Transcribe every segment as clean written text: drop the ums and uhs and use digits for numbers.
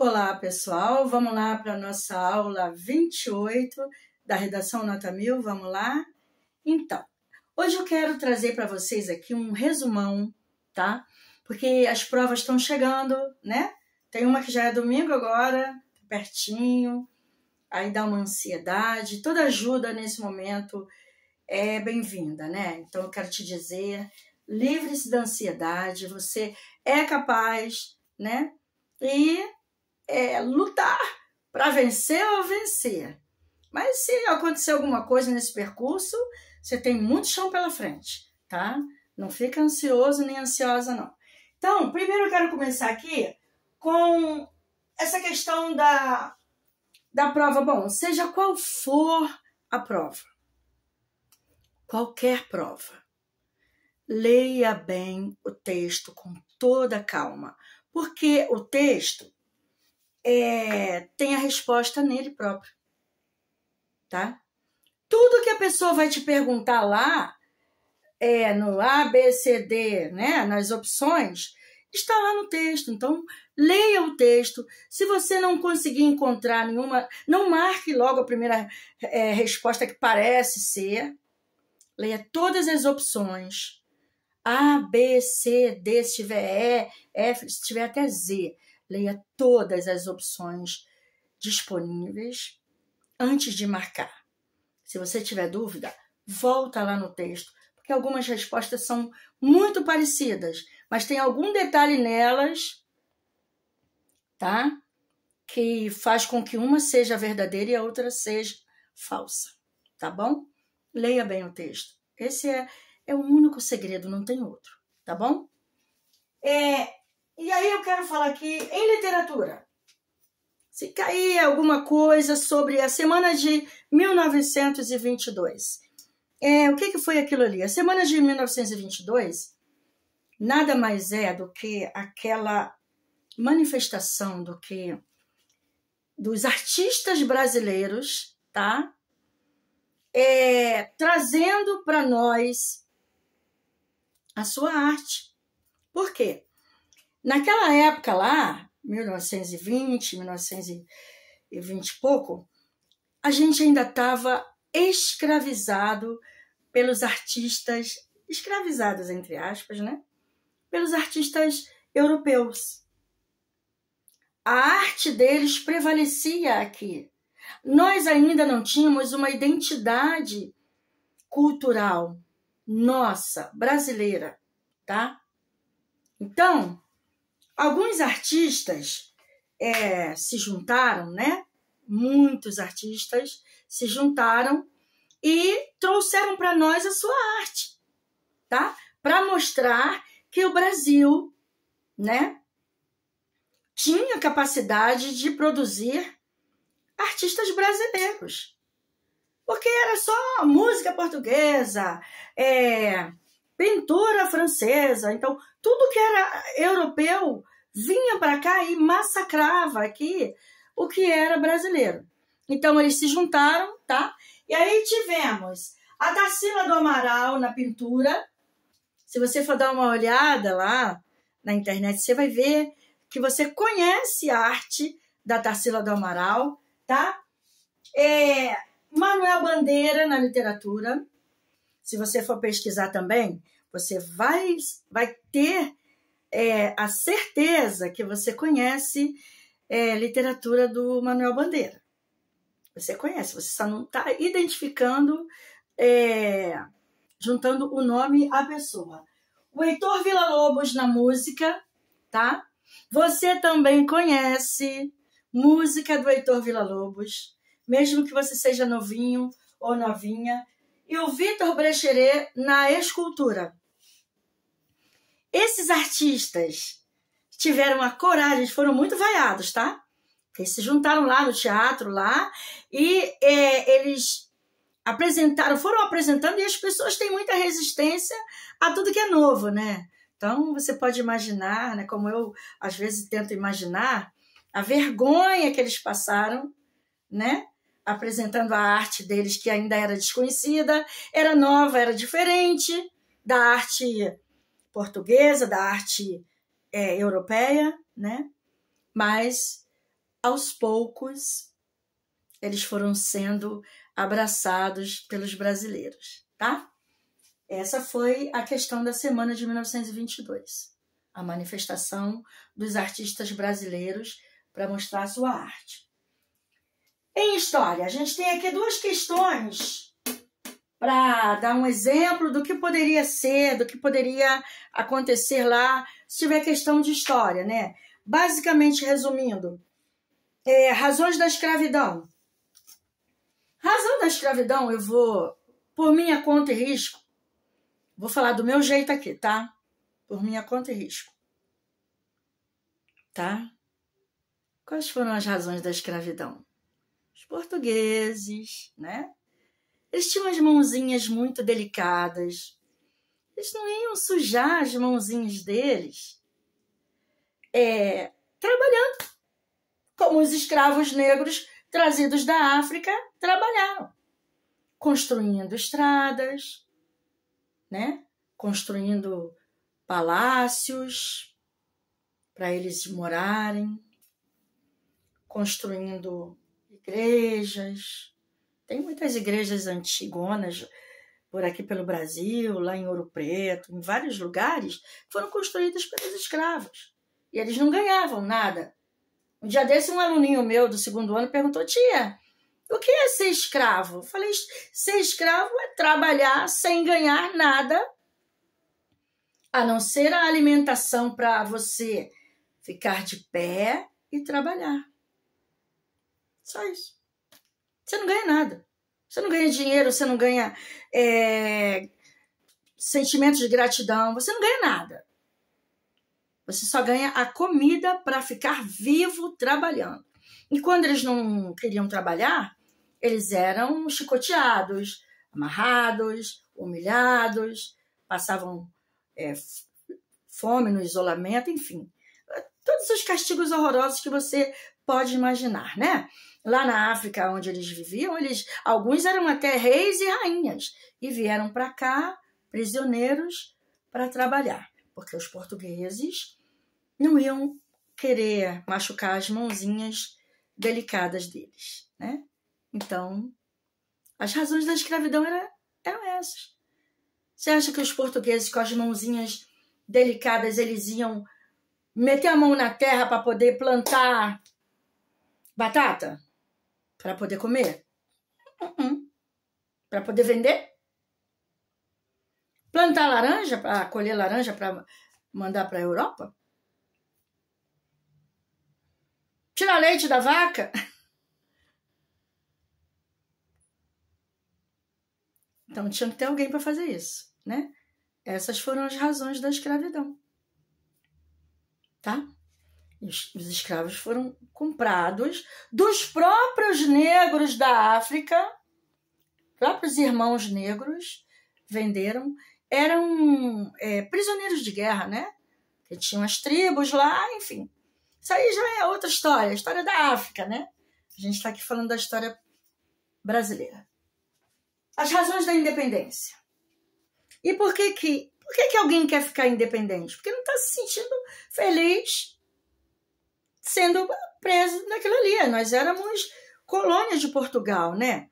Olá, pessoal. Vamos lá para a nossa aula 28 da Redação Nota 1000. Vamos lá? Então, hoje eu quero trazer para vocês aqui um resumão, tá? Porque as provas estão chegando, né? Tem uma que já é domingo agora, pertinho, aí dá uma ansiedade. Toda ajuda nesse momento é bem-vinda, né? Então, eu quero te dizer, livre-se da ansiedade, você é capaz, né? E lutar para vencer ou vencer. Mas se acontecer alguma coisa nesse percurso, você tem muito chão pela frente, tá? Não fica ansioso nem ansiosa, não. Então, primeiro eu quero começar aqui com essa questão da prova. Bom, seja qual for a prova, qualquer prova, leia bem o texto com toda calma, porque o texto tem a resposta nele próprio, tá? Tudo que a pessoa vai te perguntar lá, no A, B, C, D, né, nas opções, está lá no texto. Então, leia o texto. Se você não conseguir encontrar nenhuma, não marque logo a primeira resposta que parece ser. Leia todas as opções. A, B, C, D, se tiver E, F, se tiver até Z. Leia todas as opções disponíveis antes de marcar. Se você tiver dúvida, volta lá no texto, porque algumas respostas são muito parecidas, mas tem algum detalhe nelas, tá? Que faz com que uma seja verdadeira e a outra seja falsa, tá bom? Leia bem o texto. Esse é o único segredo, não tem outro, tá bom? E aí eu quero falar aqui em literatura. Se cair alguma coisa sobre a semana de 1922. O que foi aquilo ali? A semana de 1922 nada mais é do que aquela manifestação dos artistas brasileiros, tá? Trazendo para nós a sua arte. Por quê? Naquela época lá, 1920, 1920 e pouco, a gente ainda estava escravizado pelos artistas, escravizados entre aspas, né? Pelos artistas europeus. A arte deles prevalecia aqui. Nós ainda não tínhamos uma identidade cultural nossa, brasileira, tá? Então, alguns artistas se juntaram, né? Muitos artistas se juntaram e trouxeram para nós a sua arte, tá? Para mostrar que o Brasil, né, tinha capacidade de produzir artistas brasileiros. Porque era só música portuguesa, pintura francesa. Então, tudo que era europeu vinha para cá e massacrava aqui o que era brasileiro. Então, eles se juntaram, tá? E aí tivemos a Tarsila do Amaral na pintura. Se você for dar uma olhada lá na internet, você vai ver que você conhece a arte da Tarsila do Amaral, tá? Manuel Bandeira na literatura. Se você for pesquisar também, você vai ter a certeza que você conhece literatura do Manuel Bandeira. Você conhece, você só não está identificando, juntando o nome à pessoa. O Heitor Villa-Lobos na música, tá? Você também conhece música do Heitor Villa-Lobos, mesmo que você seja novinho ou novinha. E o Vitor Brecheret na escultura. Esses artistas tiveram a coragem, foram muito vaiados, tá? Eles se juntaram lá no teatro, lá, e eles foram apresentando, e as pessoas têm muita resistência a tudo que é novo, né? Então, você pode imaginar, né, como eu, às vezes, tento imaginar, a vergonha que eles passaram, né? Apresentando a arte deles, que ainda era desconhecida, era nova, era diferente da arte portuguesa, da arte europeia, né? Mas aos poucos, eles foram sendo abraçados pelos brasileiros, tá? Essa foi a questão da semana de 1922. A manifestação dos artistas brasileiros para mostrar a sua arte. Em história, a gente tem aqui duas questões para dar um exemplo do que poderia ser, do que poderia acontecer lá, se tiver questão de história, né? Basicamente, resumindo, razões da escravidão. Razão da escravidão, eu vou, por minha conta e risco, vou falar do meu jeito aqui, tá? Por minha conta e risco. Tá? Quais foram as razões da escravidão? Os portugueses, né? Eles tinham as mãozinhas muito delicadas. Eles não iam sujar as mãozinhas deles trabalhando como os escravos negros trazidos da África trabalharam. Construindo estradas, né? Construindo palácios para eles morarem, construindo igrejas. Tem muitas igrejas antigonas por aqui pelo Brasil, lá em Ouro Preto, em vários lugares, foram construídas pelos escravos. E eles não ganhavam nada. Um dia desse, um aluninho meu do 2º ano perguntou: tia, o que é ser escravo? Eu falei: ser escravo é trabalhar sem ganhar nada, a não ser a alimentação para você ficar de pé e trabalhar. Só isso. Você não ganha nada. Você não ganha dinheiro, você não ganha sentimentos de gratidão, você não ganha nada. Você só ganha a comida para ficar vivo trabalhando. E quando eles não queriam trabalhar, eles eram chicoteados, amarrados, humilhados, passavam fome no isolamento, enfim. Todos os castigos horrorosos que você pode imaginar, né? Lá na África, onde eles viviam, alguns eram até reis e rainhas e vieram para cá, prisioneiros, para trabalhar, porque os portugueses não iam querer machucar as mãozinhas delicadas deles, né? Então, as razões da escravidão eram essas. Você acha que os portugueses, com as mãozinhas delicadas, eles iam meter a mão na terra para poder plantar batata? Para poder comer? Para poder vender? Plantar laranja, para colher laranja para mandar para a Europa? Tirar leite da vaca? Então tinha que ter alguém para fazer isso, né? Essas foram as razões da escravidão. Tá? Os escravos foram comprados dos próprios negros da África, próprios irmãos negros venderam, eram prisioneiros de guerra, né? Que tinham as tribos lá, enfim. Isso aí já é outra história, a história da África, né? A gente está aqui falando da história brasileira. As razões da independência. E por que alguém quer ficar independente? Porque não está se sentindo feliz sendo preso naquilo ali. Nós éramos colônia de Portugal, né?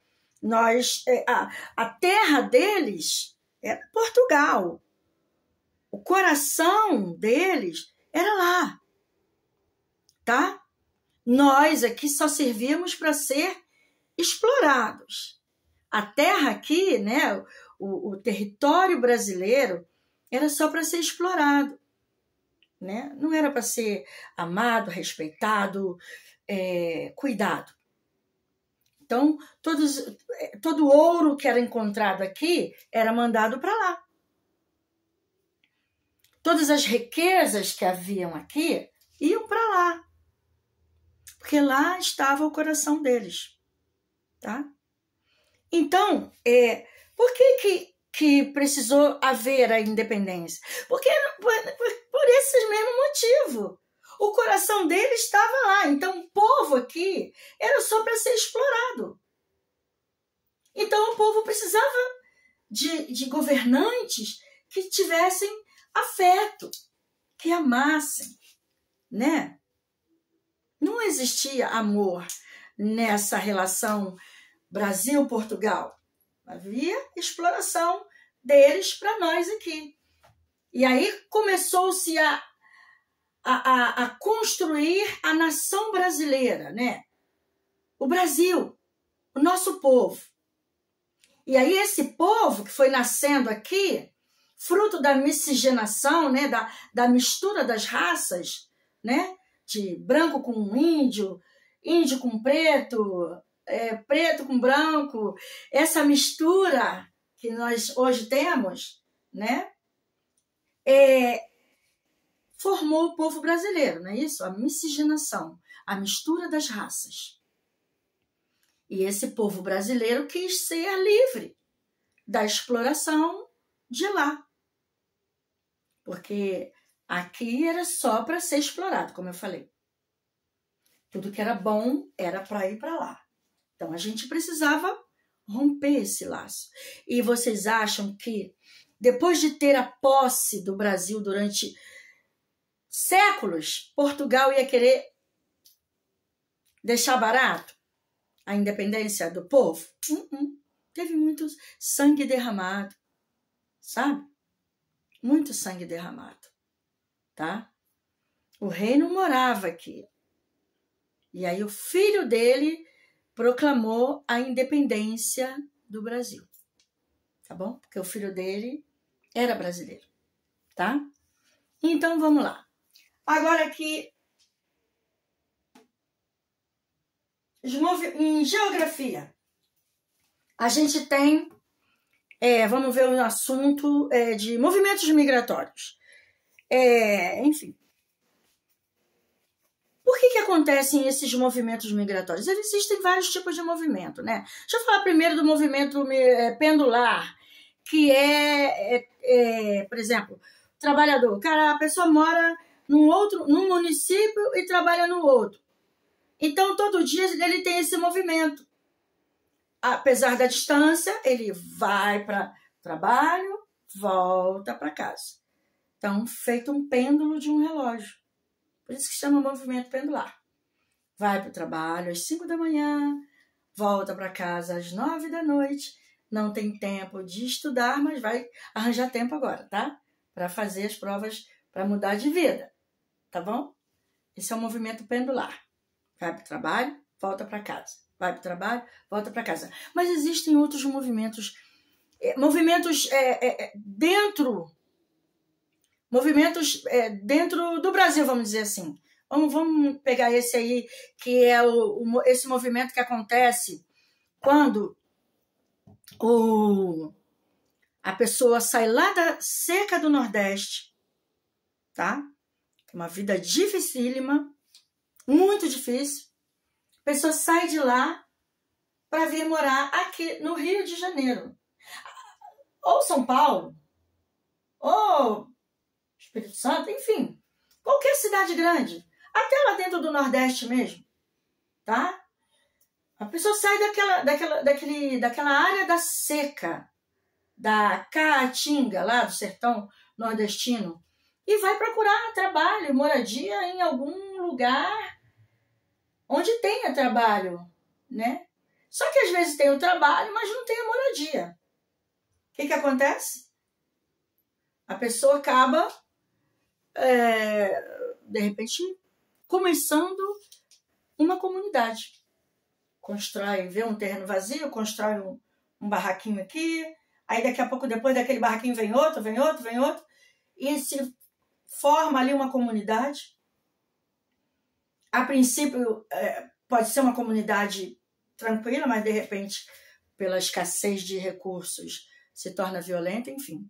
A terra deles era Portugal. O coração deles era lá, tá? Nós aqui só servíamos para ser explorados. A terra aqui, né? O território brasileiro era só para ser explorado, né? Não era para ser amado, respeitado, cuidado. Então, todo o ouro que era encontrado aqui era mandado para lá. Todas as riquezas que haviam aqui iam para lá, porque lá estava o coração deles, tá? Então, por que precisou haver a independência? Porque por esse mesmo motivo. O coração dele estava lá. Então, o povo aqui era só para ser explorado. Então, o povo precisava de governantes que tivessem afeto, que amassem, né? Não existia amor nessa relação Brasil-Portugal. Havia exploração deles para nós aqui. E aí começou-se a construir a nação brasileira, né? O Brasil, o nosso povo. E aí esse povo que foi nascendo aqui, fruto da miscigenação, né? Da mistura das raças, né? De branco com índio, índio com preto, preto com branco, essa mistura que nós hoje temos, né? Formou o povo brasileiro, não é isso? A miscigenação, a mistura das raças. E esse povo brasileiro quis ser livre da exploração de lá. Porque aqui era só para ser explorado, como eu falei. Tudo que era bom era para ir para lá. Então a gente precisava romper esse laço. E vocês acham que depois de ter a posse do Brasil durante séculos, Portugal ia querer deixar barato a independência do povo? Teve muito sangue derramado, sabe? Muito sangue derramado, tá? O rei não morava aqui. E aí o filho dele proclamou a independência do Brasil, tá bom? Porque o filho dele era brasileiro, tá? Então vamos lá. Agora aqui, em geografia, a gente tem, vamos ver o assunto de movimentos migratórios. Enfim. Por que acontecem esses movimentos migratórios? Existem vários tipos de movimento, né? Deixa eu falar primeiro do movimento pendular, que por exemplo, trabalhador. Cara, a pessoa mora num município e trabalha no outro. Então, todo dia ele tem esse movimento. Apesar da distância, ele vai para trabalho, volta para casa. Então, feito um pêndulo de um relógio. Por isso que chama movimento pendular. Vai para o trabalho às 5 da manhã, volta para casa às 9 da noite. Não tem tempo de estudar, mas vai arranjar tempo agora, tá? Para fazer as provas, para mudar de vida. Tá bom? Esse é o movimento pendular. Vai para o trabalho, volta para casa. Vai para o trabalho, volta para casa. Mas existem outros movimentos. Dentro do Brasil, vamos dizer assim. Vamos pegar esse aí, que é esse movimento que acontece quando a pessoa sai lá da seca do Nordeste, tá? Uma vida dificílima, muito difícil. A pessoa sai de lá para vir morar aqui no Rio de Janeiro. Ou São Paulo, ou Espírito Santo, enfim. Qualquer cidade grande. Até lá dentro do Nordeste mesmo. Tá? A pessoa sai daquela área da seca, da caatinga, lá do sertão nordestino, e vai procurar trabalho, moradia em algum lugar onde tenha trabalho, né? Só que às vezes tem o trabalho, mas não tem a moradia. O que acontece? A pessoa acaba, de repente, começando uma comunidade. Vê um terreno vazio, constrói um barraquinho aqui, aí daqui a pouco, depois daquele barraquinho, vem outro, e se forma ali uma comunidade. A princípio, pode ser uma comunidade tranquila, mas de repente, pela escassez de recursos, se torna violenta, enfim.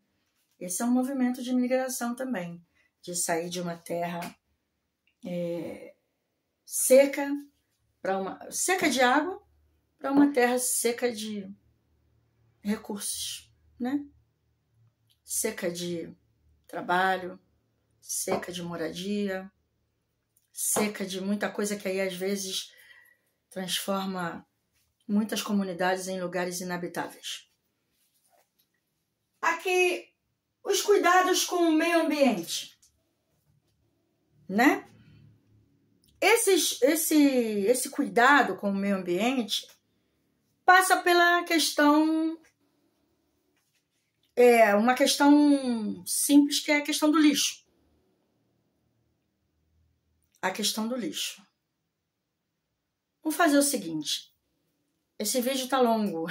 Esse é um movimento de migração também, de sair de uma terra seca de água para uma terra seca de recursos, né? Seca de trabalho, seca de moradia, seca de muita coisa que aí às vezes transforma muitas comunidades em lugares inabitáveis. Aqui, os cuidados com o meio ambiente, né? Esse cuidado com o meio ambiente passa pela questão, uma questão simples, que é a questão do lixo. A questão do lixo. Vamos fazer o seguinte. Esse vídeo tá longo.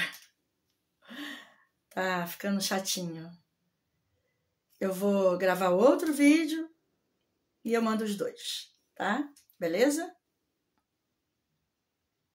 Tá ficando chatinho. Eu vou gravar outro vídeo e eu mando os dois, tá? Beleza?